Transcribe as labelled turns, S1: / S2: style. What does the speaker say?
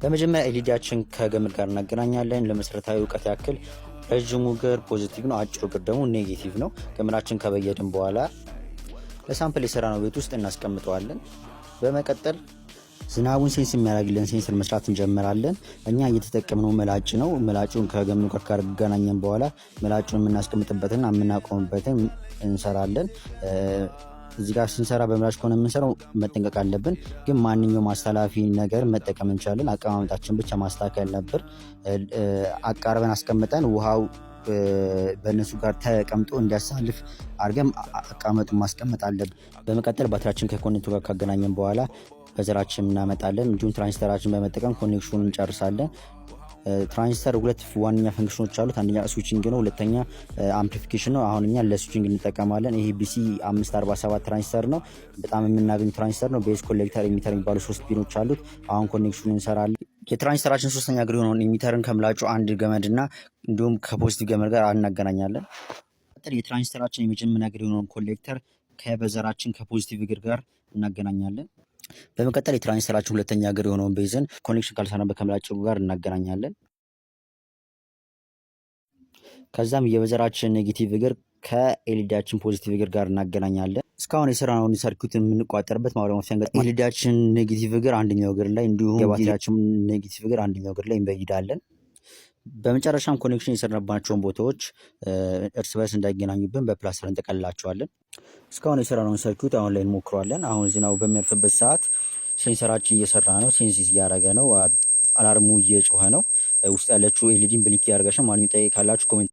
S1: በመጀመሪያ ኤልኢዲያችን ከገመድ ጋር እናገናኛለን። ለመሰረታዊ እውቀት ያክል ረጅሙ እግር ፖዚቲቭ ነው፣ አጭሩ እግር ደግሞ ኔጌቲቭ ነው። ገመዳችን ከበየድን በኋላ ለሳምፕል የሰራነው ቤት ውስጥ እናስቀምጠዋለን። በመቀጠል ዝናቡን ሴንስ የሚያደርግልን ሴንሰር መስራት እንጀምራለን። እኛ እየተጠቀምነው ምላጭ ነው። ምላጩን ከገመዱ ጋር ካገናኘን በኋላ ምላጩን የምናስቀምጥበትን የምናቆምበትን እንሰራለን። እዚህ ጋር ስንሰራ በምላጭ ከሆነ የምንሰራው መጠንቀቅ አለብን። ግን ማንኛውም አስተላላፊ ነገር መጠቀም እንችላለን። አቀማመጣችን ብቻ ማስተካከል ነበር። አቃርበን አስቀምጠን ውሃው በእነሱ ጋር ተቀምጦ እንዲያሳልፍ አድርገን አቀማመጡን ማስቀመጥ አለብን። በመቀጠል ባትሪያችን ከኮኔክተሩ ጋር ካገናኘን በኋላ በዘራችን እናመጣለን። እንዲሁም ትራንዚስተራችን በመጠቀም ኮኔክሽኑን እንጨርሳለን። ትራንዚስተር ሁለት ዋነኛ ፈንክሽኖች አሉት። አንደኛ ስዊቺንግ ነው፣ ሁለተኛ አምፕሊፊኬሽን ነው። አሁን እኛ ለስዊቺንግ እንጠቀማለን። ይሄ BC 547 ትራንዚስተር ነው። በጣም የምናገኝ ትራንዚስተር ነው። ቤዝ፣ ኮሌክተር፣ ኢሚተር የሚባሉ 3 ፒኖች አሉት። አሁን ኮኔክሽኑን እንሰራለን። የትራንዚስተራችን ሶስተኛ እግር የሆነውን ኢሚተርን ከምላጩ አንድ ገመድና እንዲሁም ከፖዚቲቭ ገመድ ጋር እናገናኛለን። የትራንዚስተራችን የመጀመሪያ እግር የሆነውን ኮሌክተር ከበዘራችን ከፖዚቲቭ እግር ጋር እናገናኛለን። በመቀጠል የትራንዚስተራችን ሁለተኛ እግር የሆነውን ቤዝን ኮኔክሽን ካልሰራንበት ከምላጩ ጋር እናገናኛለን። ከዛም የበዘራችን ኔጌቲቭ እግር ከኤልኢዲያችን ፖዚቲቭ እግር ጋር እናገናኛለን። እስካሁን የሰራነውን ሰርኪዩት የምንቋጠርበት ማውሪያ መፍትያ እንገጥማለን። ኤልኢዲያችን ኔጌቲቭ እግር አንደኛው እግር ላይ እንዲሁም የባትሪያችን ኔጌቲቭ እግር አንደኛው እግር ላይ እንበይዳለን። በመጨረሻም ኮኔክሽን የሰራባቸውን ቦታዎች እርስ በርስ እንዳይገናኙብን በፕላስተር እንጠቀልላቸዋለን። እስካሁን የሰራነውን ሰርኪዩት አሁን ላይ እንሞክረዋለን። አሁን ዝናቡ በሚያርፍበት ሰዓት ሴንሰራችን እየሰራ ነው፣ ሴንስ እያደረገ ነው፣ አላርሙ እየጮኸ ነው። ውስጥ ያለችው ኤልኢዲን ብሊንክ እያደረገች ነው። ማንኛውም ጥያቄ ካላችሁ ኮሜንት